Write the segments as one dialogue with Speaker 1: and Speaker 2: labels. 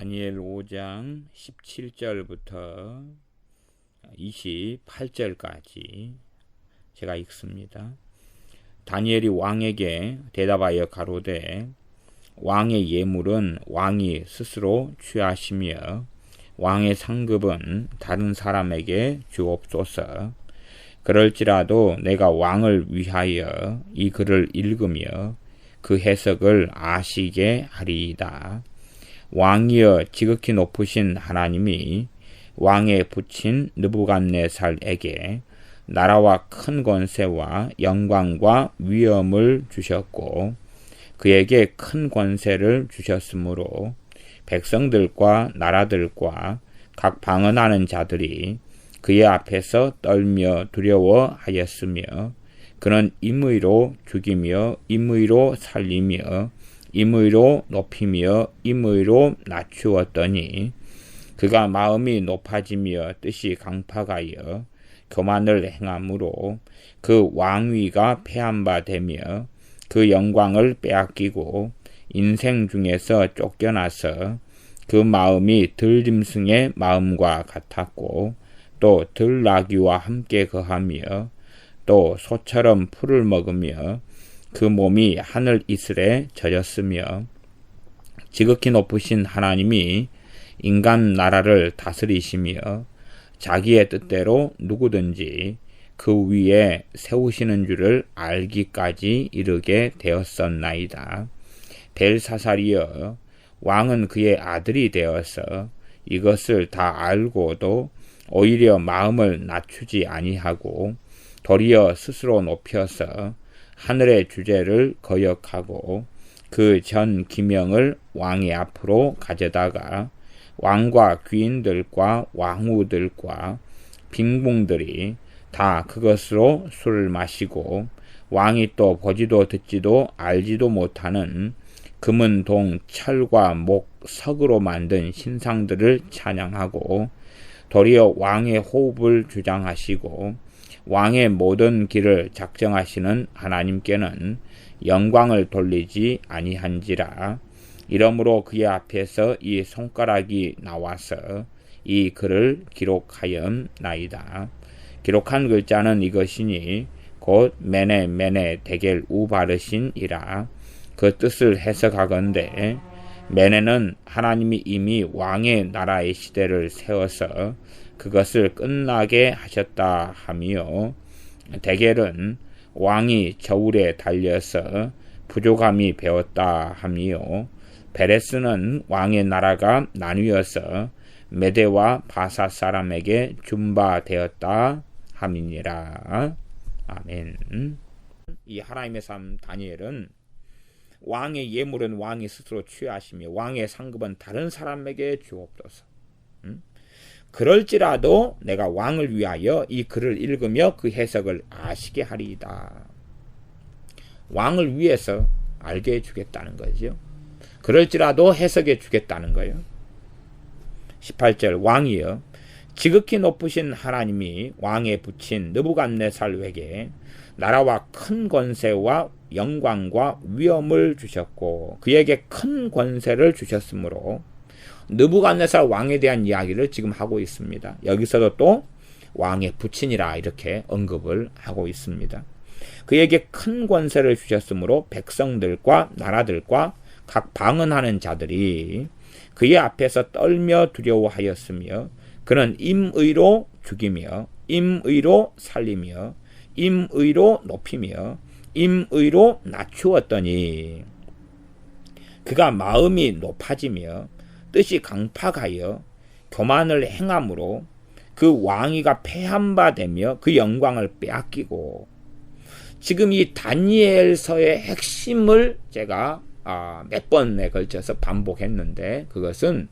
Speaker 1: 다니엘 5장 17절부터 28절까지 제가 읽습니다. 다니엘이 왕에게 대답하여 가로되 왕의 예물은 왕이 스스로 취하시며 왕의 상급은 다른 사람에게 주옵소서. 그럴지라도 내가 왕을 위하여 이 글을 읽으며 그 해석을 아시게 하리이다. 왕이여 지극히 높으신 하나님이 왕에 붙인 느부갓네살에게 나라와 큰 권세와 영광과 위엄을 주셨고 그에게 큰 권세를 주셨으므로 백성들과 나라들과 각 방언하는 자들이 그의 앞에서 떨며 두려워하였으며 그는 임의로 죽이며 임의로 살리며 임의로 높이며 임의로 낮추었더니 그가 마음이 높아지며 뜻이 강팍하여 교만을 행함으로 그 왕위가 패한 바 되며 그 영광을 빼앗기고 인생 중에서 쫓겨나서 그 마음이 들짐승의 마음과 같았고 또 들나귀와 함께 거하며 또 소처럼 풀을 먹으며 그 몸이 하늘 이슬에 젖었으며 지극히 높으신 하나님이 인간 나라를 다스리시며 자기의 뜻대로 누구든지 그 위에 세우시는 줄을 알기까지 이르게 되었었나이다. 벨사살이여 왕은 그의 아들이 되어서 이것을 다 알고도 오히려 마음을 낮추지 아니하고 도리어 스스로 높여서 하늘의 주제를 거역하고 그 전 기명을 왕의 앞으로 가져다가 왕과 귀인들과 왕후들과 빈궁들이 다 그것으로 술을 마시고 왕이 또 보지도 듣지도 알지도 못하는 금은 동 철과 목 석으로 만든 신상들을 찬양하고 도리어 왕의 호흡을 주장하시고 왕의 모든 길을 작정하시는 하나님께는 영광을 돌리지 아니한지라. 이러므로 그의 앞에서 이 손가락이 나와서 이 글을 기록하였나이다. 기록한 글자는 이것이니 곧 메네 메네 데겔 우바르신이라. 그 뜻을 해석하건대 메네는 하나님이 이미 왕의 나라의 시대를 세워서 그것을 끝나게 하셨다 하며 데겔은 왕이 저울에 달려서 부족함이 배웠다 하며 베레스는 왕의 나라가 나뉘어서 메대와 바사 사람에게 준바되었다 함이니라. 아멘. 이 하나님의 삶 다니엘은 왕의 예물은 왕이 스스로 취하시며 왕의 상급은 다른 사람에게 주옵소서. 그럴지라도 내가 왕을 위하여 이 글을 읽으며 그 해석을 아시게 하리이다. 왕을 위해서 알게 해주겠다는 거죠. 그럴지라도 해석해 주겠다는 거예요. 18절 왕이여 지극히 높으신 하나님이 왕에 붙인 느부갓네살에게 나라와 큰 권세와 영광과 위엄을 주셨고 그에게 큰 권세를 주셨으므로 느부갓네살 왕에 대한 이야기를 지금 하고 있습니다. 여기서도 또 왕의 부친이라 이렇게 언급을 하고 있습니다. 그에게 큰 권세를 주셨으므로 백성들과 나라들과 각 방언하는 자들이 그의 앞에서 떨며 두려워하였으며 그는 임의로 죽이며 임의로 살리며 임의로 높이며 임의로 낮추었더니 그가 마음이 높아지며 뜻이 강팍하여 교만을 행함으로 그 왕위가 패한 바 되며 그 영광을 빼앗기고 지금 이 다니엘서의 핵심을 제가 몇 번에 걸쳐서 반복했는데 그것은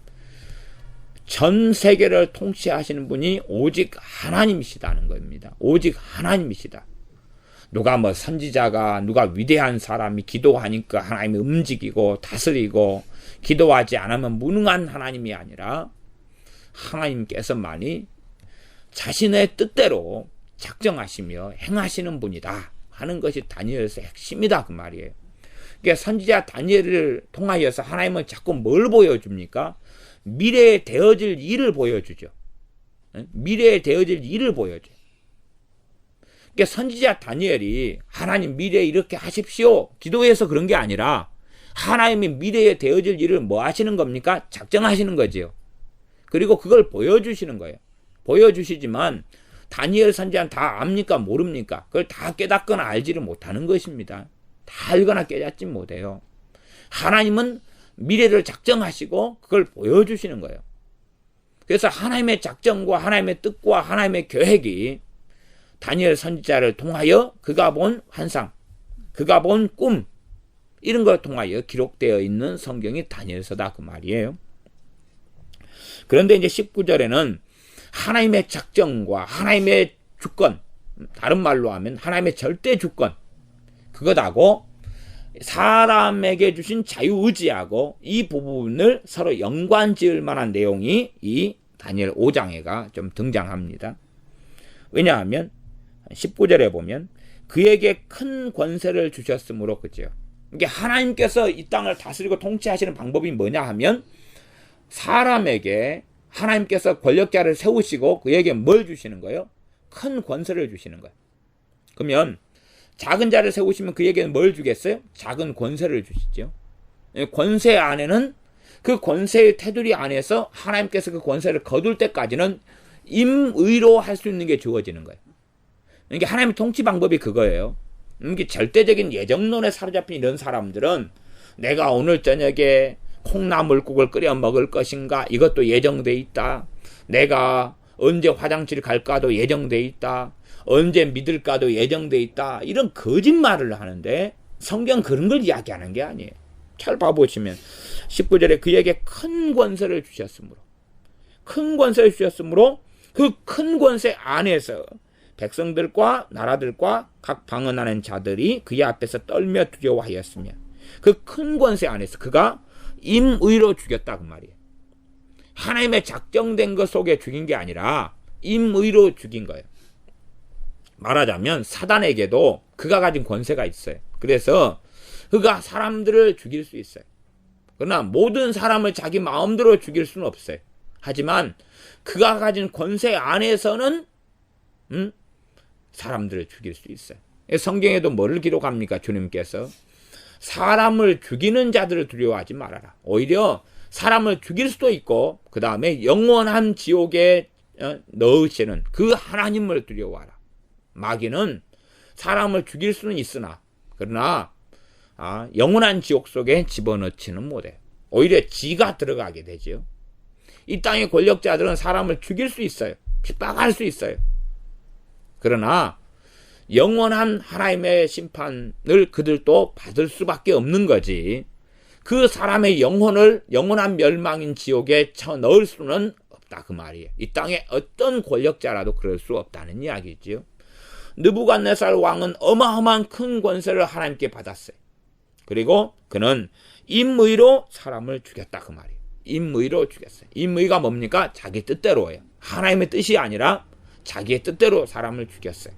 Speaker 1: 전 세계를 통치하시는 분이 오직 하나님이시다는 겁니다. 오직 하나님이시다. 누가 뭐 선지자가 누가 위대한 사람이 기도하니까 하나님이 움직이고 다스리고 기도하지 않으면 무능한 하나님이 아니라 하나님께서만이 자신의 뜻대로 작정하시며 행하시는 분이다 하는 것이 다니엘서의 핵심이다 그 말이에요. 그러니까 선지자 다니엘을 통하여서 하나님은 자꾸 뭘 보여줍니까? 미래에 되어질 일을 보여주죠. 미래에 되어질 일을 보여줘요. 그러니까 선지자 다니엘이 하나님 미래에 이렇게 하십시오 기도해서 그런 게 아니라 하나님이 미래에 되어질 일을 뭐 하시는 겁니까? 작정하시는 거지요. 그리고 그걸 보여주시는 거예요. 보여주시지만 다니엘 선지자는 다 압니까? 모릅니까? 그걸 다 깨닫거나 알지를 못하는 것입니다. 다 알거나 깨닫지 못해요. 하나님은 미래를 작정하시고 그걸 보여주시는 거예요. 그래서 하나님의 작정과 하나님의 뜻과 하나님의 계획이 다니엘 선지자를 통하여 그가 본 환상, 그가 본 꿈, 이런 걸 통하여 기록되어 있는 성경이 다니엘서다 그 말이에요. 그런데 이제 19절에는 하나님의 작정과 하나님의 주권, 다른 말로 하면 하나님의 절대 주권, 그것하고 사람에게 주신 자유의지하고 이 부분을 서로 연관 지을 만한 내용이 이 다니엘 5장에가 좀 등장합니다. 왜냐하면 19절에 보면 그에게 큰 권세를 주셨으므로, 그죠? 이게 하나님께서 이 땅을 다스리고 통치하시는 방법이 뭐냐 하면 사람에게 하나님께서 권력자를 세우시고 그에게 뭘 주시는 거예요? 큰 권세를 주시는 거예요. 그러면 작은 자를 세우시면 그에게는 뭘 주겠어요? 작은 권세를 주시죠. 권세 안에는 그 권세의 테두리 안에서 하나님께서 그 권세를 거둘 때까지는 임의로 할 수 있는 게 주어지는 거예요. 이게 하나님의 통치 방법이 그거예요. 이게 절대적인 예정론에 사로잡힌 이런 사람들은 내가 오늘 저녁에 콩나물국을 끓여 먹을 것인가 이것도 예정돼 있다. 내가 언제 화장실 갈까도 예정돼 있다. 언제 믿을까도 예정돼 있다. 이런 거짓말을 하는데 성경 그런 걸 이야기하는 게 아니에요. 잘 봐보시면 19절에 그에게 큰 권세를 주셨으므로, 큰 권세를 주셨으므로 그 큰 권세 안에서 백성들과 나라들과 각 방언하는 자들이 그의 앞에서 떨며 두려워하였으며 그 큰 권세 안에서 그가 임의로 죽였다 그 말이에요. 하나님의 작정된 것 속에 죽인 게 아니라 임의로 죽인 거예요. 말하자면 사단에게도 그가 가진 권세가 있어요. 그래서 그가 사람들을 죽일 수 있어요. 그러나 모든 사람을 자기 마음대로 죽일 수는 없어요. 하지만 그가 가진 권세 안에서는 사람들을 죽일 수 있어요. 성경에도 뭐를 기록합니까? 주님께서 사람을 죽이는 자들을 두려워하지 말아라. 오히려 사람을 죽일 수도 있고 그 다음에 영원한 지옥에 넣으시는 그 하나님을 두려워하라. 마귀는 사람을 죽일 수는 있으나 그러나 영원한 지옥 속에 집어넣지는 못해. 오히려 지가 들어가게 되죠. 이 땅의 권력자들은 사람을 죽일 수 있어요. 핍박할 수 있어요. 그러나 영원한 하나님의 심판을 그들도 받을 수밖에 없는 거지. 그 사람의 영혼을 영원한 멸망인 지옥에 쳐넣을 수는 없다 그 말이에요. 이 땅의 어떤 권력자라도 그럴 수 없다는 이야기죠. 느부갓네살 왕은 어마어마한 큰 권세를 하나님께 받았어요. 그리고 그는 임의로 사람을 죽였다 그 말이에요. 임의로 죽였어요. 임의가 뭡니까? 자기 뜻대로예요. 하나님의 뜻이 아니라 자기의 뜻대로 사람을 죽였어요.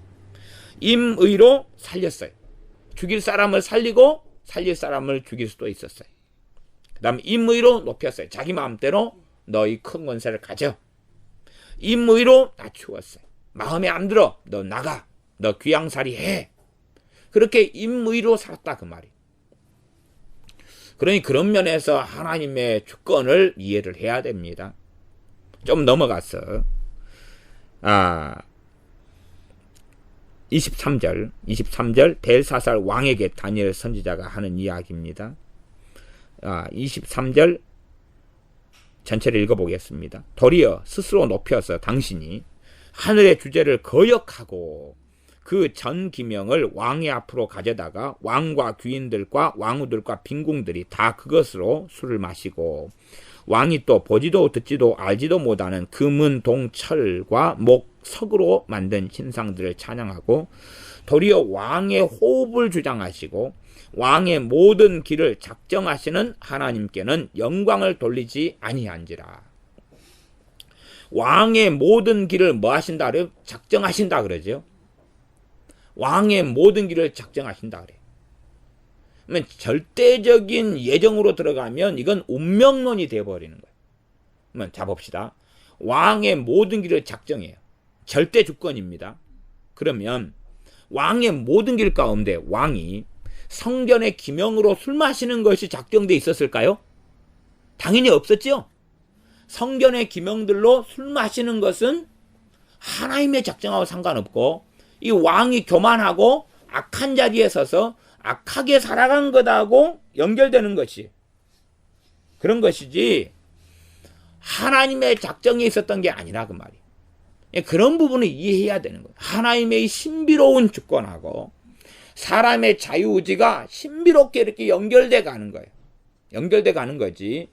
Speaker 1: 임의로 살렸어요. 죽일 사람을 살리고 살릴 사람을 죽일 수도 있었어요. 그 다음 임의로 높였어요. 자기 마음대로 너희 큰 권세를 가져. 임의로 낮추었어요. 마음에 안 들어. 너 나가. 너 귀양살이 해. 그렇게 임의로 살았다 그 말이에요. 그러니 그런 면에서 하나님의 주권을 이해를 해야 됩니다. 좀 넘어가서 23절 벨사살 왕에게 다니엘 선지자가 하는 이야기입니다. 23절 전체를 읽어보겠습니다. 도리어 스스로 높여서 당신이 하늘의 주제를 거역하고 그 전 기명을 왕의 앞으로 가져다가 왕과 귀인들과 왕후들과 빈궁들이 다 그것으로 술을 마시고 왕이 또 보지도 듣지도 알지도 못하는 금은 동 철과 목 석으로 만든 신상들을 찬양하고 도리어 왕의 호흡을 주장하시고 왕의 모든 길을 작정하시는 하나님께는 영광을 돌리지 아니한지라. 왕의 모든 길을 뭐 하신다 그래요? 작정하신다 그러죠. 왕의 모든 길을 작정하신다 그래요. 그러면 절대적인 예정으로 들어가면 이건 운명론이 되어버리는 거예요. 한번 잡읍시다. 왕의 모든 길을 작정해요. 절대 주권입니다. 그러면 왕의 모든 길 가운데 왕이 성전의 기명으로 술 마시는 것이 작정돼 있었을까요? 당연히 없었죠. 성전의 기명들로 술 마시는 것은 하나님의 작정하고 상관없고 이 왕이 교만하고 악한 자리에 서서 악하게 살아간 것하고 연결되는 것이 그런 것이지 하나님의 작정이 있었던 게 아니라 그 말이에요. 그런 부분을 이해해야 되는 거예요. 하나님의 신비로운 주권하고 사람의 자유의지가 신비롭게 이렇게 연결돼 가는 거예요. 연결돼 가는 거지.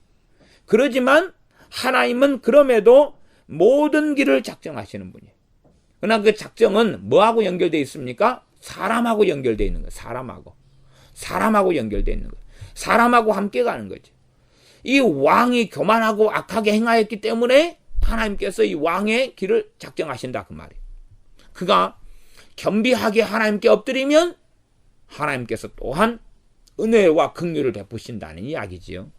Speaker 1: 그러지만 하나님은 그럼에도 모든 길을 작정하시는 분이에요. 그러나 그 작정은 뭐하고 연결돼 있습니까? 사람하고 연결돼 있는 거예요. 사람하고 연결돼 있는 거예요. 사람하고 함께 가는 거죠. 이 왕이 교만하고 악하게 행하였기 때문에 하나님께서 이 왕의 길을 작정하신다 그 말이에요. 그가 겸비하게 하나님께 엎드리면 하나님께서 또한 은혜와 긍휼을 베푸신다는 이야기지요.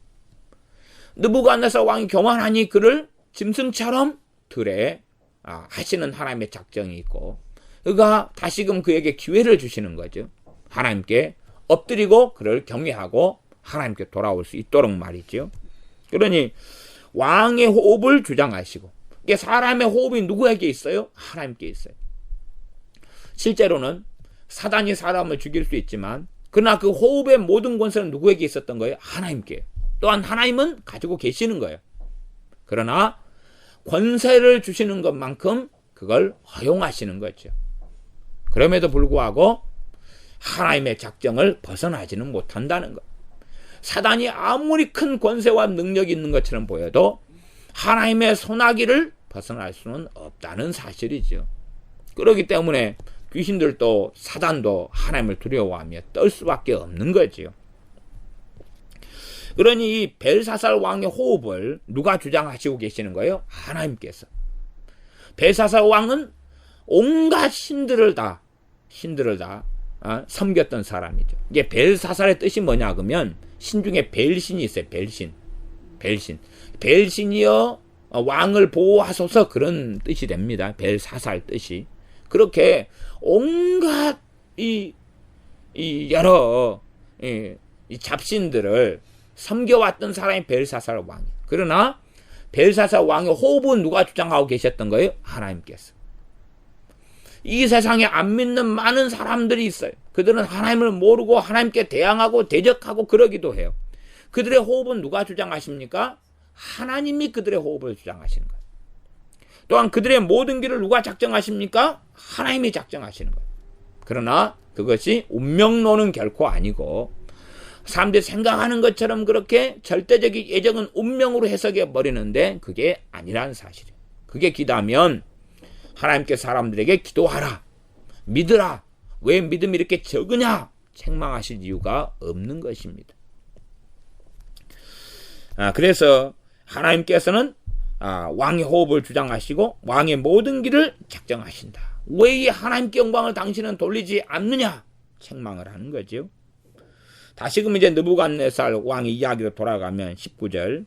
Speaker 1: 느부갓네살 왕이 교만하니 그를 짐승처럼 들에 하시는 하나님의 작정이 있고 그가 다시금 그에게 기회를 주시는 거죠. 하나님께 엎드리고 그를 경외하고 하나님께 돌아올 수 있도록 말이죠. 그러니 왕의 호흡을 주장하시고 이게 사람의 호흡이 누구에게 있어요? 하나님께 있어요. 실제로는 사단이 사람을 죽일 수 있지만 그러나 그 호흡의 모든 권세는 누구에게 있었던 거예요? 하나님께. 또한 하나님은 가지고 계시는 거예요. 그러나 권세를 주시는 것만큼 그걸 허용하시는 거죠. 그럼에도 불구하고 하나님의 작정을 벗어나지는 못한다는 것. 사단이 아무리 큰 권세와 능력이 있는 것처럼 보여도 하나님의 손아귀를 벗어날 수는 없다는 사실이죠. 그렇기 때문에 귀신들도 사단도 하나님을 두려워하며 떨 수밖에 없는 거지요. 그러니 이 벨사살 왕의 호흡을 누가 주장하시고 계시는 거예요? 하나님께서. 벨사살 왕은 온갖 신들을 다 섬겼던 사람이죠. 이게 벨사살의 뜻이 뭐냐 그러면 신 중에 벨신이 있어요. 벨신이여 왕을 보호하소서 그런 뜻이 됩니다. 벨사살 뜻이. 그렇게 온갖 이 여러 이 잡신들을 섬겨왔던 사람이 벨사살 왕이. 그러나 벨사살 왕의 호흡은 누가 주장하고 계셨던 거예요? 하나님께서. 이 세상에 안 믿는 많은 사람들이 있어요. 그들은 하나님을 모르고 하나님께 대항하고 대적하고 그러기도 해요. 그들의 호흡은 누가 주장하십니까? 하나님이 그들의 호흡을 주장하시는 거예요. 또한 그들의 모든 길을 누가 작정하십니까? 하나님이 작정하시는 거예요. 그러나 그것이 운명론은 결코 아니고 사람들이 생각하는 것처럼 그렇게 절대적인 예정은 운명으로 해석해 버리는데 그게 아니라는 사실이에요. 그게 기다면 하나님께 사람들에게 기도하라, 믿으라, 왜 믿음이 이렇게 적으냐 책망하실 이유가 없는 것입니다. 그래서 하나님께서는 왕의 호흡을 주장하시고 왕의 모든 길을 작정하신다. 왜 이 하나님께 영광을 당신은 돌리지 않느냐 책망을 하는 거죠. 다시금 이제 느부갓네살 왕의 이야기로 돌아가면 19절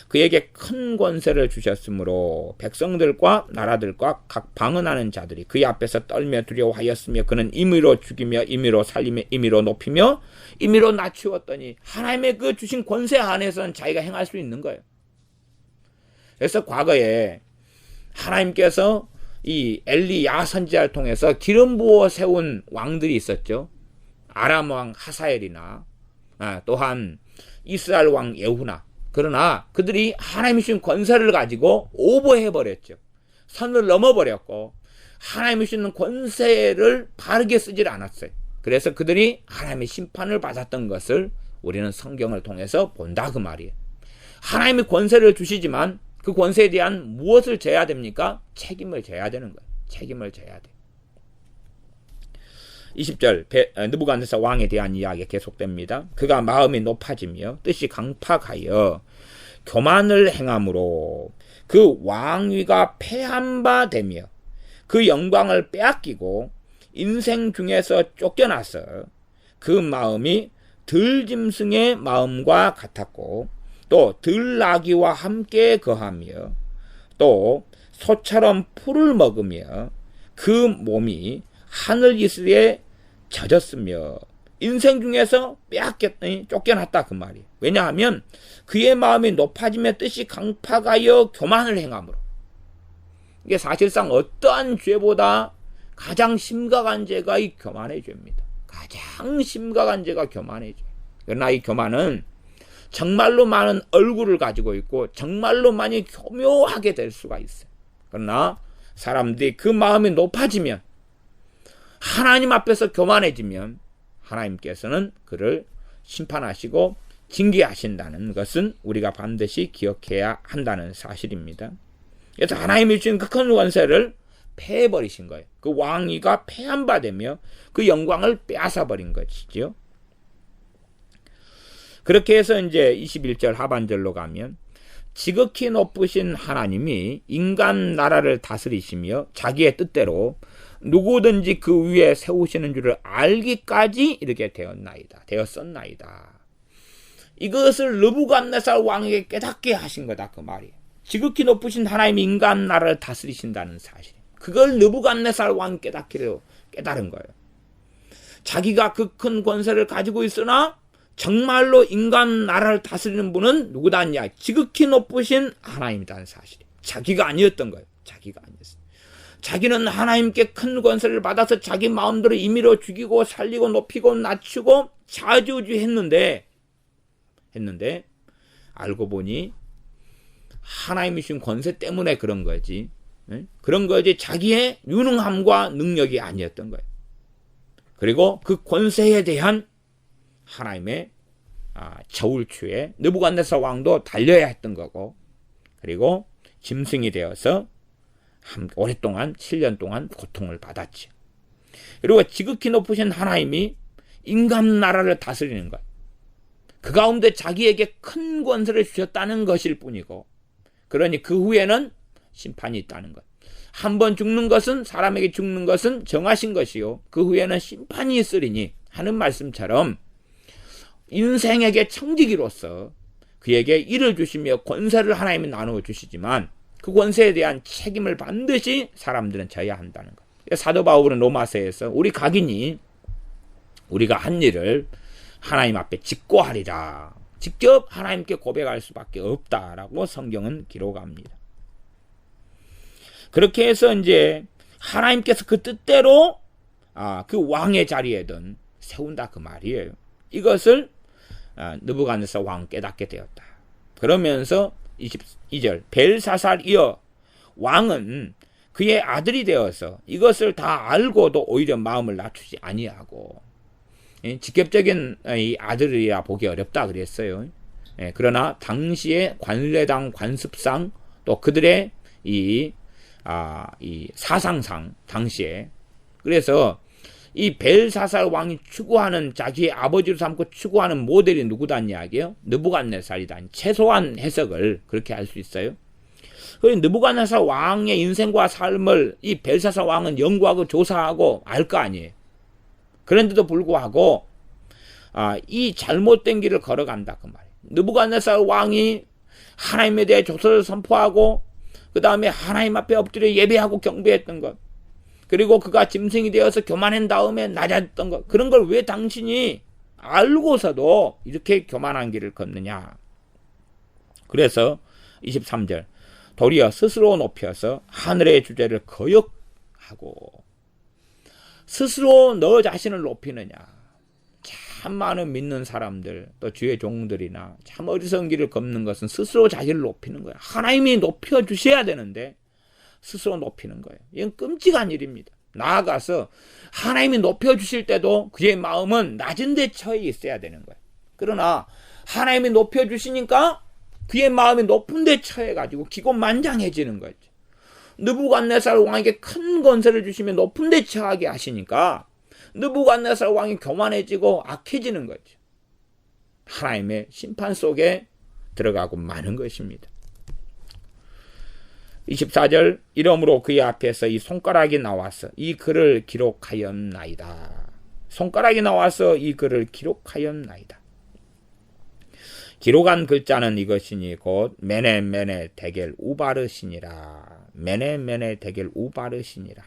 Speaker 1: 그에게 큰 권세를 주셨으므로 백성들과 나라들과 각 방언하는 자들이 그의 앞에서 떨며 두려워하였으며 그는 임의로 죽이며 임의로 살리며 임의로 높이며 임의로 낮추었더니 하나님의 그 주신 권세 안에서는 자기가 행할 수 있는 거예요. 그래서 과거에 하나님께서 이 엘리야 선지자를 통해서 기름 부어 세운 왕들이 있었죠. 아람 왕 하사엘이나 또한 이스라엘 왕 예후나. 그러나 그들이 하나님이 주신 권세를 가지고 오버해버렸죠. 선을 넘어버렸고 하나님이 주신 권세를 바르게 쓰질 않았어요. 그래서 그들이 하나님의 심판을 받았던 것을 우리는 성경을 통해서 본다 그 말이에요. 하나님이 권세를 주시지만 그 권세에 대한 무엇을 져야 됩니까? 책임을 져야 되는 거예요. 책임을 져야 돼. 20절 느부갓네살 왕에 대한 이야기가 계속됩니다. 그가 마음이 높아지며 뜻이 강팍하여 교만을 행함으로 그 왕위가 패한 바 되며 그 영광을 빼앗기고 인생 중에서 쫓겨나서 그 마음이 들짐승의 마음과 같았고 또 들나귀와 함께 거하며 또 소처럼 풀을 먹으며 그 몸이 하늘 이슬에 젖었으며 인생 중에서 빼앗겼더니 쫓겨났다 그 말이에요. 왜냐하면 그의 마음이 높아지며 뜻이 강팍하여 교만을 행함으로. 이게 사실상 어떠한 죄보다 가장 심각한 죄가 이 교만의 죄입니다. 가장 심각한 죄가 교만의 죄. 그러나 이 교만은 정말로 많은 얼굴을 가지고 있고 정말로 많이 교묘하게 될 수가 있어요. 그러나 사람들이 그 마음이 높아지면, 하나님 앞에서 교만해지면 하나님께서는 그를 심판하시고 징계하신다는 것은 우리가 반드시 기억해야 한다는 사실입니다. 그래서 하나님이 주신 그 큰 권세를 패해버리신 거예요. 그 왕위가 패한 바 되며 그 영광을 빼앗아버린 것이죠. 그렇게 해서 이제 21절 하반절로 가면 지극히 높으신 하나님이 인간 나라를 다스리시며 자기의 뜻대로 누구든지 그 위에 세우시는 줄을 알기까지 이렇게 되었었나이다. 이것을 느부갓네살 왕에게 깨닫게 하신 거다 그 말이에요. 지극히 높으신 하나님이 인간 나라를 다스리신다는 사실. 그걸 느부갓네살 왕이 깨달은 거예요. 자기가 그 큰 권세를 가지고 있으나 정말로 인간 나라를 다스리는 분은 누구다냐? 지극히 높으신 하나님이라는 사실. 자기가 아니었던 거예요. 자기가 아니었어요. 자기는 하나님께 큰 권세를 받아서 자기 마음대로 임의로 죽이고 살리고 높이고 낮추고 자주지했는데 알고 보니 하나님이 주신 권세 때문에 그런 거지. 그런 거지 자기의 유능함과 능력이 아니었던 거예요. 그리고 그 권세에 대한 하나님의 저울추에 느부갓네살 왕도 달려야 했던 거고, 그리고 짐승이 되어서 오랫동안 7년 동안 고통을 받았죠. 그리고 지극히 높으신 하나님이 인간 나라를 다스리는 것, 그 가운데 자기에게 큰 권세를 주셨다는 것일 뿐이고, 그러니 그 후에는 심판이 있다는 것. 한 번 죽는 것은, 사람에게 죽는 것은 정하신 것이요 그 후에는 심판이 있으리니 하는 말씀처럼 인생에게 청지기로서 그에게 일을 주시며 권세를 하나님이 나누어 주시지만 그 권세에 대한 책임을 반드시 사람들은 져야 한다는 것. 사도 바울은 로마서에서 우리 각인이 우리가 한 일을 하나님 앞에 직고하리라, 직접 하나님께 고백할 수밖에 없다라고 성경은 기록합니다. 그렇게 해서 이제 하나님께서 그 뜻대로 그 왕의 자리에든 세운다 그 말이에요. 이것을 느부갓네살 왕 깨닫게 되었다. 그러면서 22절 벨사살이여 왕은 그의 아들이 되어서 이것을 다 알고도 오히려 마음을 낮추지 아니하고, 직접적인 이 아들이라 보기 어렵다 그랬어요. 그러나 당시의 관례당 관습상 또 그들의 이 사상상 당시에, 그래서 이 벨사살 왕이 추구하는, 자기의 아버지로 삼고 추구하는 모델이 누구단 이야기예요? 느부갓네살이다. 최소한 해석을 그렇게 할 수 있어요. 느부갓네살 왕의 인생과 삶을 이 벨사살 왕은 연구하고 조사하고 알 거 아니에요. 그런데도 불구하고 이 잘못된 길을 걸어간다 그 말이에요. 느부갓네살 왕이 하나님에 대해 조서를 선포하고 그 다음에 하나님 앞에 엎드려 예배하고 경배했던 것, 그리고 그가 짐승이 되어서 교만한 다음에 낮았던 것, 그런 걸 왜 당신이 알고서도 이렇게 교만한 길을 걷느냐. 그래서 23절 도리어 스스로 높여서 하늘의 주제를 거역하고, 스스로 너 자신을 높이느냐. 참 많은 믿는 사람들, 또 주의 종들이나 참 어리석은 길을 걷는 것은 스스로 자기를 높이는 거야. 하나님이 높여주셔야 되는데 스스로 높이는 거예요. 이건 끔찍한 일입니다. 나아가서 하나님이 높여주실 때도 그의 마음은 낮은 데 처해 있어야 되는 거예요. 그러나 하나님이 높여주시니까 그의 마음이 높은 데 처해가지고 기곤만장해지는 거죠. 느부갓네살 왕에게 큰 권세를 주시며 높은 데 처하게 하시니까 느부갓네살 왕이 교만해지고 악해지는 거죠. 하나님의 심판 속에 들어가고 마는 것입니다. 24절 이러므로 그의 앞에서 이 손가락이 나와서 이 글을 기록하였나이다. 손가락이 나와서 이 글을 기록하였나이다. 기록한 글자는 이것이니 곧 메네 데겔 우바르시니라. 메네 데겔 우바르시니라.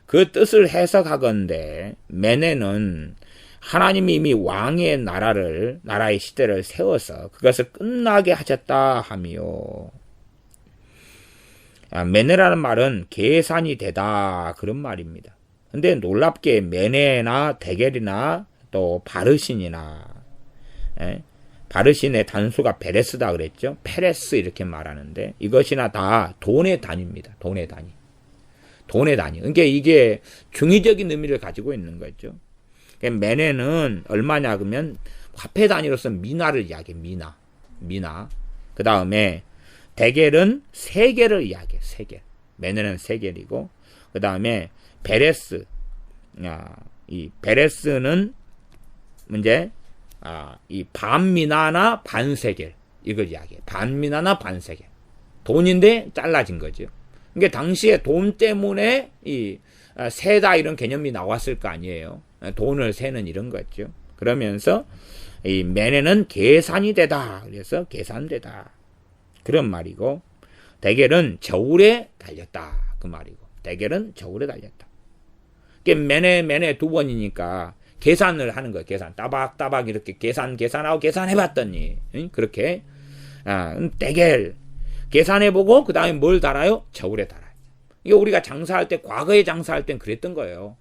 Speaker 1: 그 뜻을 해석하건대 메네는 하나님이 이미 왕의 나라의 시대를 세워서 그것을 끝나게 하셨다 하며, 메네라는 말은 계산이 되다 그런 말입니다. 근데 놀랍게 메네나 데겔이나 또 바르신이나, 바르신의 단수가 베레스다 그랬죠. 페레스 이렇게 말하는데 이것이나 다 돈의 단위입니다. 돈의 단위. 그러니까 이게 중의적인 의미를 가지고 있는 거죠. 메네는 얼마냐 그러면 화폐 단위로서 미나를 이야기해. 미나. 그 다음에 데겔은 세겔을 이야기해. 세겔. 메네는 세겔이고, 그 다음에 베레스. 이 베레스는 이제 이 반미나나 반세겔 이걸 이야기해. 반미나나 반세겔. 돈인데 잘라진 거죠. 그러니까 당시에 돈 때문에 이 세다 이런 개념이 나왔을 거 아니에요. 돈을 세는 이런 거죠. 그러면서 이 메네는 계산이 되다. 그래서 계산되다. 그런 말이고, 데겔은 저울에 달렸다. 그 말이고, 데겔은 저울에 달렸다. 그러니까 메네 두 번이니까 계산을 하는 거예요. 계산. 따박따박 이렇게 계산하고 계산해봤더니, 그렇게, 데겔. 계산해보고, 그 다음에 뭘 달아요? 저울에 달아요. 이게 우리가 장사할 때, 과거에 장사할 땐 그랬던 거예요.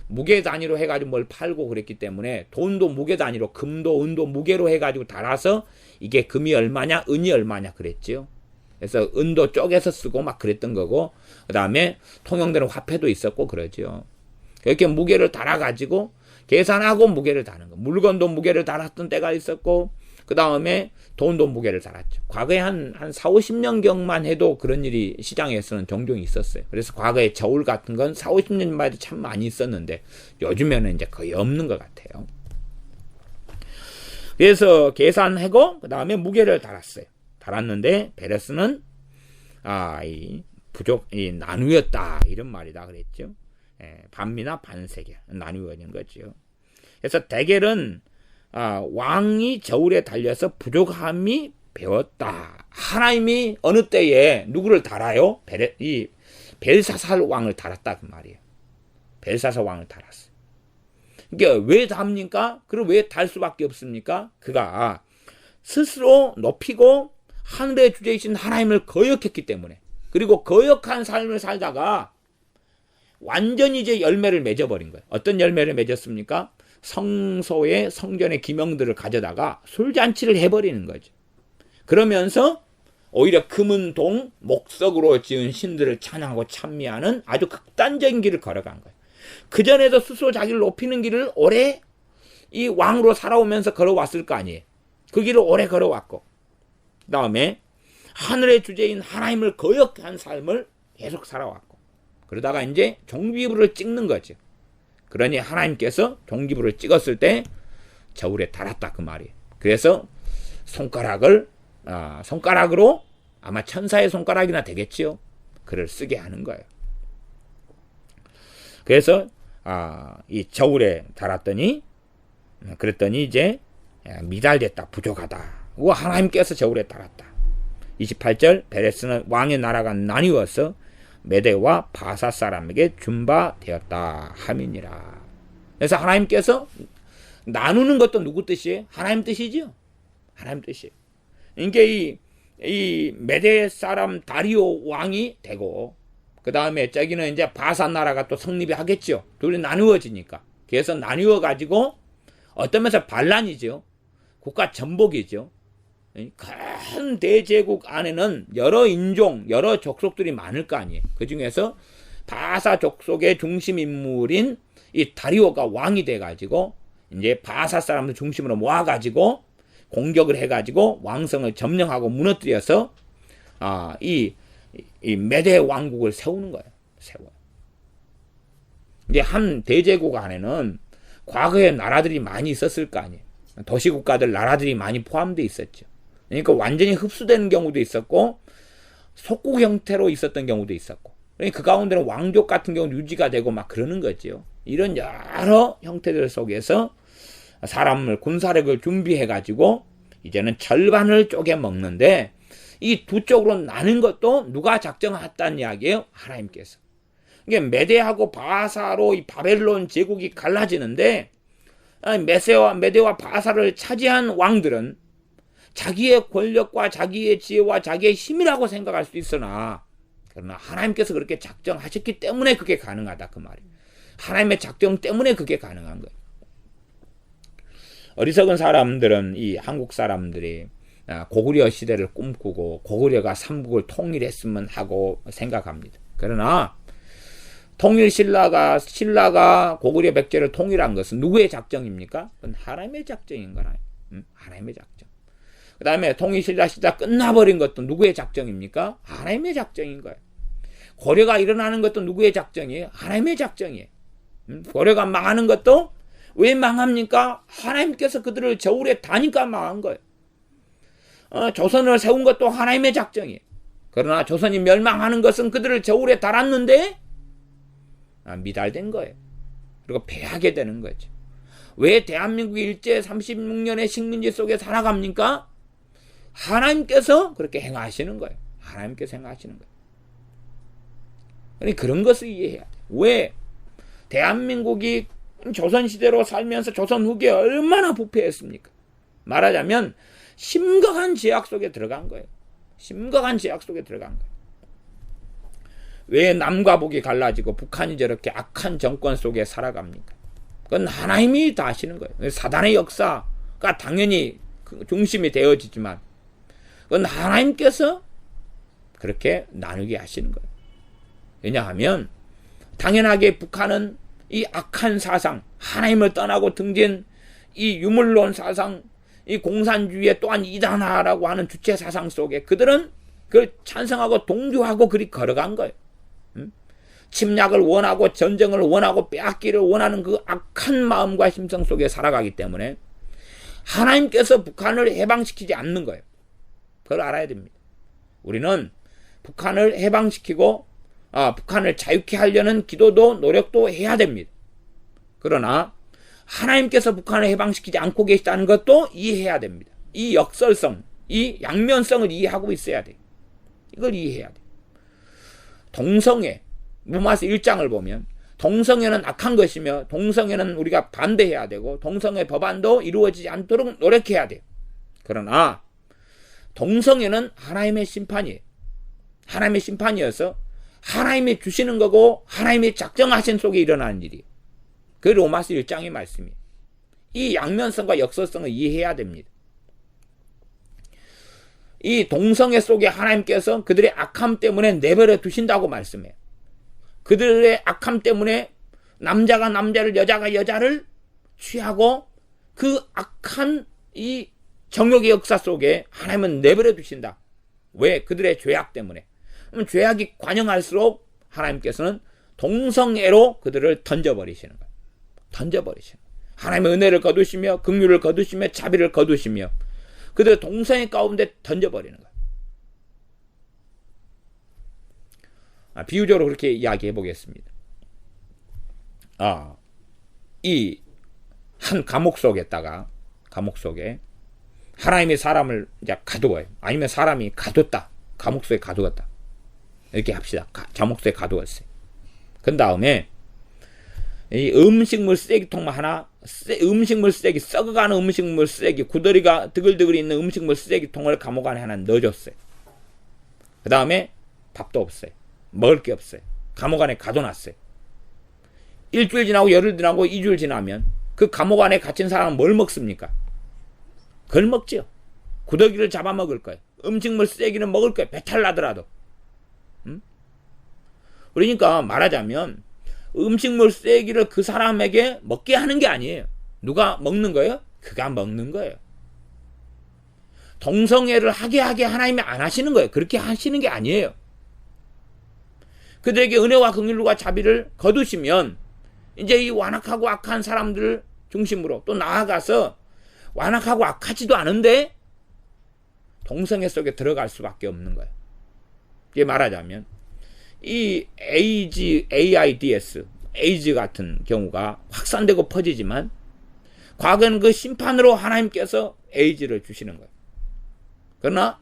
Speaker 1: 무게 단위로 해가지고 뭘 팔고 그랬기 때문에 돈도 무게 단위로, 금도 은도 무게로 해가지고 달아서 이게 금이 얼마냐, 은이 얼마냐 그랬지요. 그래서 은도 쪼개서 쓰고 막 그랬던 거고, 그 다음에 통용되는 화폐도 있었고 그러죠. 이렇게 무게를 달아가지고 계산하고 무게를 다는 거. 물건도 무게를 달았던 때가 있었고, 그 다음에 돈도 무게를 달았죠. 과거에 한 4, 50년경만 해도 그런 일이 시장에서는 종종 있었어요. 그래서 과거에 저울 같은 건 4, 50년만 해도 참 많이 있었는데 요즘에는 이제 거의 없는 것 같아요. 그래서 계산하고 그 다음에 무게를 달았어요. 달았는데 베레스는 이 나누었다 이런 말이다 그랬죠. 반미나 반세겔 나누어진 거죠. 그래서 데겔은 왕이 저울에 달려서 부족함이 배웠다. 하나님이 어느 때에 누구를 달아요? 이 벨사살 왕을 달았다 그 말이에요. 벨사살 왕을 달았어요. 그러니까 왜 답니까? 그럼 왜 달 수밖에 없습니까? 그가 스스로 높이고 하늘의 주제이신 하나님을 거역했기 때문에, 그리고 거역한 삶을 살다가 완전히 이제 열매를 맺어버린 거예요. 어떤 열매를 맺었습니까? 성소의 성전의 기명들을 가져다가 술잔치를 해버리는 거죠. 그러면서 오히려 금은동 목석으로 지은 신들을 찬양하고 찬미하는 아주 극단적인 길을 걸어간 거예요. 그전에도 스스로 자기를 높이는 길을 오래 이 왕으로 살아오면서 걸어왔을 거 아니에요. 그 길을 오래 걸어왔고, 그 다음에 하늘의 주제인 하나님을 거역한 삶을 계속 살아왔고, 그러다가 이제 종기부를 찍는 거죠. 그러니 하나님께서 종기부를 찍었을 때 저울에 달았다 그 말이에요. 그래서 손가락으로 아마 천사의 손가락이나 되겠지요. 글을 쓰게 하는 거예요. 그래서 이 저울에 달았더니, 그랬더니 이제 미달됐다, 부족하다. 하나님께서 저울에 달았다. 28절, 베레스는 왕의 나라가 나뉘어서 메대와 바사 사람에게 준바되었다 함이니라. 그래서 하나님께서 나누는 것도 누구 뜻이에요? 하나님 뜻이죠. 하나님 뜻이에요. 그러니까 이 메대 사람 다리오 왕이 되고, 그 다음에 저기는 이제 바사 나라가 또 성립이 하겠죠. 둘이 나누어지니까. 그래서 나누어 가지고 어떤 면에서 반란이죠. 국가 전복이죠. 큰 대제국 안에는 여러 인종, 여러 족속들이 많을 거 아니에요. 그 중에서 바사 족속의 중심 인물인 이 다리오가 왕이 돼가지고 이제 바사 사람들 중심으로 모아가지고 공격을 해가지고 왕성을 점령하고 무너뜨려서 이 메대 왕국을 세우는 거예요. 세워요. 이제 한 대제국 안에는 과거에 나라들이 많이 있었을 거 아니에요. 도시국가들, 나라들이 많이 포함되어 있었죠. 그러니까 완전히 흡수되는 경우도 있었고, 속국 형태로 있었던 경우도 있었고, 그러니까 그 가운데는 왕족 같은 경우는 유지가 되고 막 그러는 거죠. 이런 여러 형태들 속에서 사람을, 군사력을 준비해가지고 이제는 절반을 쪼개 먹는데 이 두 쪽으로 나눈 것도 누가 작정했다는 이야기예요? 하나님께서. 이게 메대하고 바사로 이 바벨론 제국이 갈라지는데 메대와 바사를 차지한 왕들은 자기의 권력과 자기의 지혜와 자기의 힘이라고 생각할 수 있으나 그러나 하나님께서 그렇게 작정하셨기 때문에 그게 가능하다 그 말이에요. 하나님의 작정 때문에 그게 가능한 거예요. 어리석은 사람들은 이 한국 사람들이 고구려 시대를 꿈꾸고 고구려가 삼국을 통일했으면 하고 생각합니다. 그러나 통일 신라가 고구려 백제를 통일한 것은 누구의 작정입니까? 그건 하나님의 작정인 거라. 하나님의 작정. 그 다음에 통일 신라 시대 끝나버린 것도 누구의 작정입니까? 하나님의 작정인 거예요. 고려가 일어나는 것도 누구의 작정이에요? 하나님의 작정이에요. 고려가 망하는 것도 왜 망합니까? 하나님께서 그들을 저울에 다니까 망한 거예요. 조선을 세운 것도 하나님의 작정이에요. 그러나 조선이 멸망하는 것은 그들을 저울에 달았는데 미달된 거예요. 그리고 패하게 되는 거죠. 왜 대한민국이 일제 36년의 식민지 속에 살아갑니까? 하나님께서 그렇게 행하시는 거예요. 하나님께서 행하시는 거예요. 그러니까 그런 것을 이해해야 돼요. 왜? 대한민국이 조선시대로 살면서 조선 후기에 얼마나 부패했습니까? 말하자면 심각한 제약 속에 들어간 거예요. 심각한 제약 속에 들어간 거예요. 왜 남과 북이 갈라지고 북한이 저렇게 악한 정권 속에 살아갑니까? 그건 하나님이 다 하시는 거예요. 사단의 역사가 당연히 중심이 되어지지만 그건 하나님께서 그렇게 나누게 하시는 거예요. 왜냐하면 당연하게 북한은 이 악한 사상, 하나님을 떠나고 등진 이 유물론 사상, 이 공산주의의 또한 이단화라고 하는 주체 사상 속에 그들은 그걸 찬성하고 동조하고 그리 걸어간 거예요. 침략을 원하고 전쟁을 원하고 빼앗기를 원하는 그 악한 마음과 심성 속에 살아가기 때문에 하나님께서 북한을 해방시키지 않는 거예요. 그걸 알아야 됩니다. 우리는 북한을 해방시키고 북한을 자유케 하려는 기도도 노력도 해야 됩니다. 그러나 하나님께서 북한을 해방시키지 않고 계시다는 것도 이해해야 됩니다. 이 역설성, 이 양면성을 이해하고 있어야 돼요. 이걸 이해해야 돼요. 동성애, 로마서 1장을 보면 동성애는 악한 것이며 동성애는 우리가 반대해야 되고 동성애 법안도 이루어지지 않도록 노력해야 돼요. 그러나 동성애는 하나님의 심판이에요. 하나님의 심판이어서 하나님이 주시는 거고 하나님이 작정하신 속에 일어나는 일이에요. 그 로마서 1장의 말씀이에요. 이 양면성과 역설성을 이해해야 됩니다. 이 동성애 속에 하나님께서 그들의 악함 때문에 내버려 두신다고 말씀해요. 그들의 악함 때문에 남자가 남자를 여자가 여자를 취하고 그 악한 이 정욕의 역사 속에 하나님은 내버려 두신다. 왜? 그들의 죄악 때문에. 그럼 죄악이 관영할수록 하나님께서는 동성애로 그들을 던져버리시는 거예요. 던져버리시는 거예요. 하나님의 은혜를 거두시며 긍휼을 거두시며 자비를 거두시며 그들을 동성애 가운데 던져버리는 거예요. 비유적으로 그렇게 이야기해 보겠습니다. 이 한 감옥 속에 하나님이 사람을 이제 가두어요. 아니면 사람이 가뒀다. 감옥 속에 가두었다. 이렇게 합시다. 감옥 속에 가두었어요. 그 다음에 이 음식물 쓰레기통만 하나, 음식물 쓰레기, 썩어가는 음식물 쓰레기, 구더리가 드글드글 있는 음식물 쓰레기통을 감옥 안에 하나 넣어줬어요. 그 다음에 밥도 없어요. 먹을 게 없어요. 감옥 안에 가둬놨어요. 일주일 지나고 열흘 지나고 2주일 지나면 그 감옥 안에 갇힌 사람은 뭘 먹습니까? 그걸 먹죠. 구더기를 잡아먹을 거예요. 음식물 쓰레기는 먹을 거예요. 배탈 나더라도. 그러니까 말하자면 음식물 쓰레기를 그 사람에게 먹게 하는 게 아니에요. 누가 먹는 거예요? 그가 먹는 거예요. 동성애를 하게 하나님이 안 하시는 거예요. 그렇게 하시는 게 아니에요. 그들에게 은혜와 긍휼과 자비를 거두시면 이제 이 완악하고 악한 사람들 중심으로 또 나아가서 완악하고 악하지도 않은데 동성애 속에 들어갈 수밖에 없는 거예요. 이게 말하자면 이 AIDS 같은 경우가 확산되고 퍼지지만 과거에는 그 심판으로 하나님께서 에이즈를 주시는 거예요. 그러나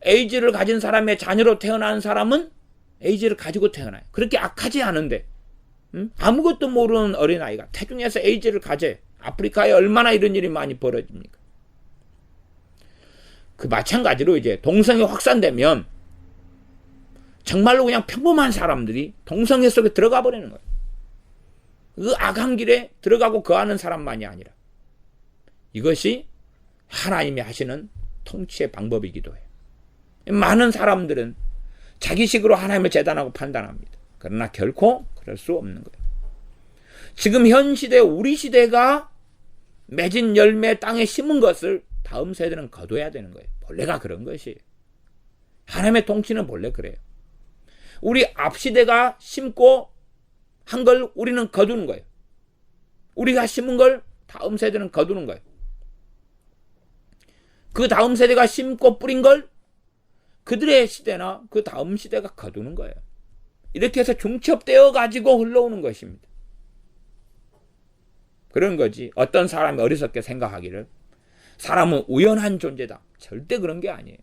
Speaker 1: 에이즈를 가진 사람의 자녀로 태어난 사람은 에이즈를 가지고 태어나요. 그렇게 악하지 않은데 아무것도 모르는 어린아이가 태중에서 에이즈를 가져요. 아프리카에 얼마나 이런 일이 많이 벌어집니까? 그 마찬가지로 이제 동성애 확산되면 정말로 그냥 평범한 사람들이 동성애 속에 들어가 버리는 거예요. 그 악한 길에 들어가고 거하는 사람만이 아니라 이것이 하나님이 하시는 통치의 방법이기도 해요. 많은 사람들은 자기식으로 하나님을 재단하고 판단합니다. 그러나 결코 그럴 수 없는 거예요. 지금 현 시대 우리 시대가 맺은 열매 땅에 심은 것을 다음 세대는 거둬야 되는 거예요. 본래가 그런 것이에요. 하나님의 통치는 본래 그래요. 우리 앞시대가 심고 한 걸 우리는 거두는 거예요. 우리가 심은 걸 다음 세대는 거두는 거예요. 그 다음 세대가 심고 뿌린 걸 그들의 시대나 그 다음 시대가 거두는 거예요. 이렇게 해서 중첩되어 가지고 흘러오는 것입니다. 그런 거지. 어떤 사람이 어리석게 생각하기를 사람은 우연한 존재다. 절대 그런 게 아니에요.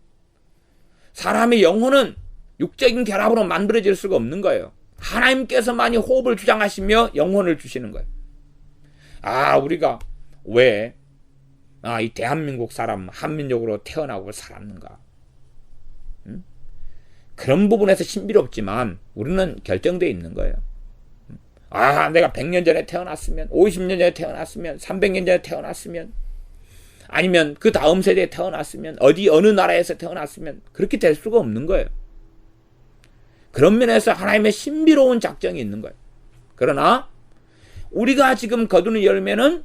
Speaker 1: 사람의 영혼은 육적인 결합으로 만들어질 수가 없는 거예요. 하나님께서만이 호흡을 주장하시며 영혼을 주시는 거예요. 우리가 왜 이 대한민국 사람 한민족으로 태어나고 살았는가? 그런 부분에서 신비롭지만 우리는 결정되어 있는 거예요. 내가 100년 전에 태어났으면, 50년 전에 태어났으면, 300년 전에 태어났으면, 아니면 그 다음 세대에 태어났으면, 어느 나라에서 태어났으면 그렇게 될 수가 없는 거예요. 그런 면에서 하나님의 신비로운 작정이 있는 거예요. 그러나 우리가 지금 거두는 열매는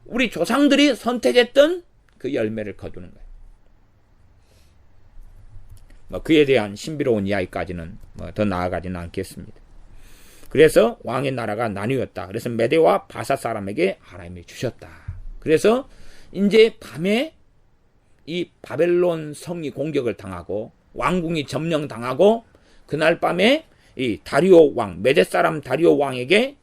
Speaker 1: 우리 조상들이 선택했던 그 열매를 거두는 거예요. 그에 대한 신비로운 이야기까지는 더 나아가지는 않겠습니다. 그래서 왕의 나라가 나뉘었다. 그래서 메대와 바사 사람에게 하나님이 주셨다. 그래서 이제 밤에 이 바벨론 성이 공격을 당하고 왕궁이 점령당하고 그날 밤에 이 다리오 왕, 메대 사람 다리오 왕에게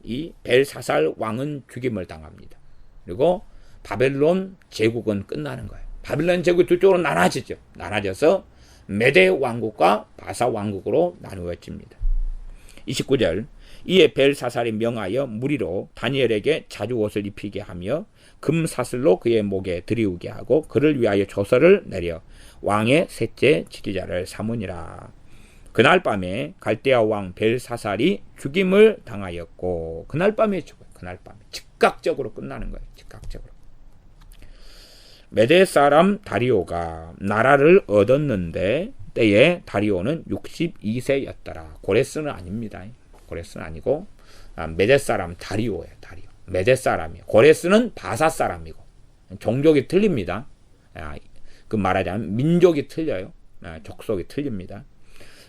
Speaker 1: 이 벨사살 왕은 죽임을 당합니다. 그리고 바벨론 제국은 끝나는 거예요. 바벨론 제국이 두 쪽으로 나눠지죠. 나눠져서 메대 왕국과 바사 왕국으로 나누어집니다. 29절 이에 벨사살이 명하여 무리로 다니엘에게 자주옷을 입히게 하며 금사슬로 그의 목에 들이우게 하고 그를 위하여 조서를 내려 왕의 셋째 지도자를 삼으니라. 그날 밤에 갈대아 왕 벨사살이 죽임을 당하였고 그날 밤에 죽어요. 그날 밤에 즉각적으로 끝나는 거예요. 즉각적으로. 메대 사람 다리오가 나라를 얻었는데 때에 다리오는 62세였더라. 고레스는 아닙니다. 고레스는 아니고 메대 사람 다리오예요. 다리오. 메대 사람이에요. 고레스는 바사 사람이고 종족이 틀립니다. 그 말하자면 민족이 틀려요. 족속이 틀립니다.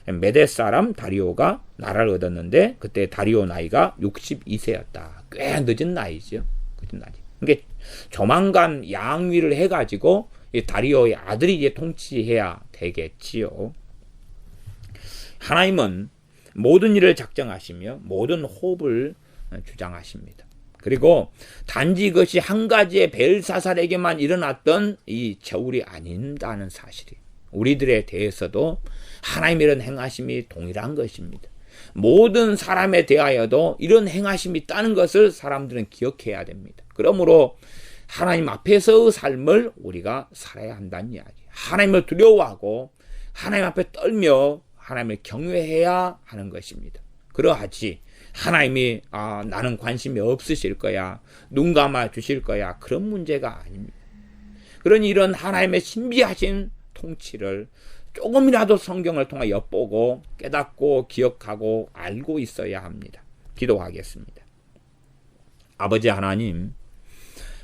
Speaker 1: 메대 사람 다리오가 나라를 얻었는데 그때 다리오 나이가 62세였다. 꽤 늦은 나이죠. 늦은 나이. 그러니까 조만간 양위를 해가지고 이 다리오의 아들이 이제 통치해야 되겠지요. 하나님은 모든 일을 작정하시며 모든 호흡을 주장하십니다. 그리고 단지 이것이 한 가지의 벨사살에게만 일어났던 이 저울이 아닌다는 사실이 우리들에 대해서도 하나님의 이런 행하심이 동일한 것입니다. 모든 사람에 대하여도 이런 행하심이 있다는 것을 사람들은 기억해야 됩니다. 그러므로 하나님 앞에서의 삶을 우리가 살아야 한다는 이야기. 하나님을 두려워하고 하나님 앞에 떨며 하나님을 경외해야 하는 것입니다. 그러하지 하나님이 나는 관심이 없으실 거야, 눈 감아 주실 거야, 그런 문제가 아닙니다. 그러니 이런 하나님의 신비하신 통치를 조금이라도 성경을 통해 엿보고 깨닫고 기억하고 알고 있어야 합니다. 기도하겠습니다. 아버지 하나님,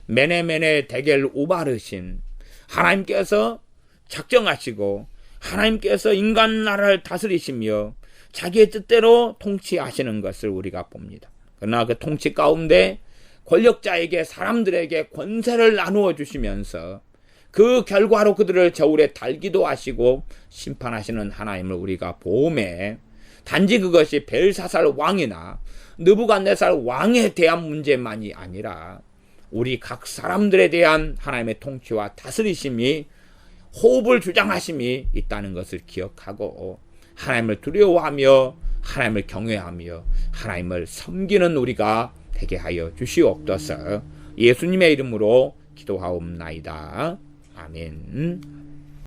Speaker 1: 메네메네 데겔 우바르신 하나님께서 작정하시고 하나님께서 인간 나라를 다스리시며 자기의 뜻대로 통치하시는 것을 우리가 봅니다. 그러나 그 통치 가운데 권력자에게 사람들에게 권세를 나누어 주시면서 그 결과로 그들을 저울에 달기도 하시고 심판하시는 하나님을 우리가 보매 단지 그것이 벨사살 왕이나 느부갓네살 왕에 대한 문제만이 아니라 우리 각 사람들에 대한 하나님의 통치와 다스리심이, 호흡을 주장하심이 있다는 것을 기억하고 하나님을 두려워하며 하나님을 경외하며 하나님을 섬기는 우리가 되게 하여 주시옵소서. 예수님의 이름으로 기도하옵나이다. 아멘.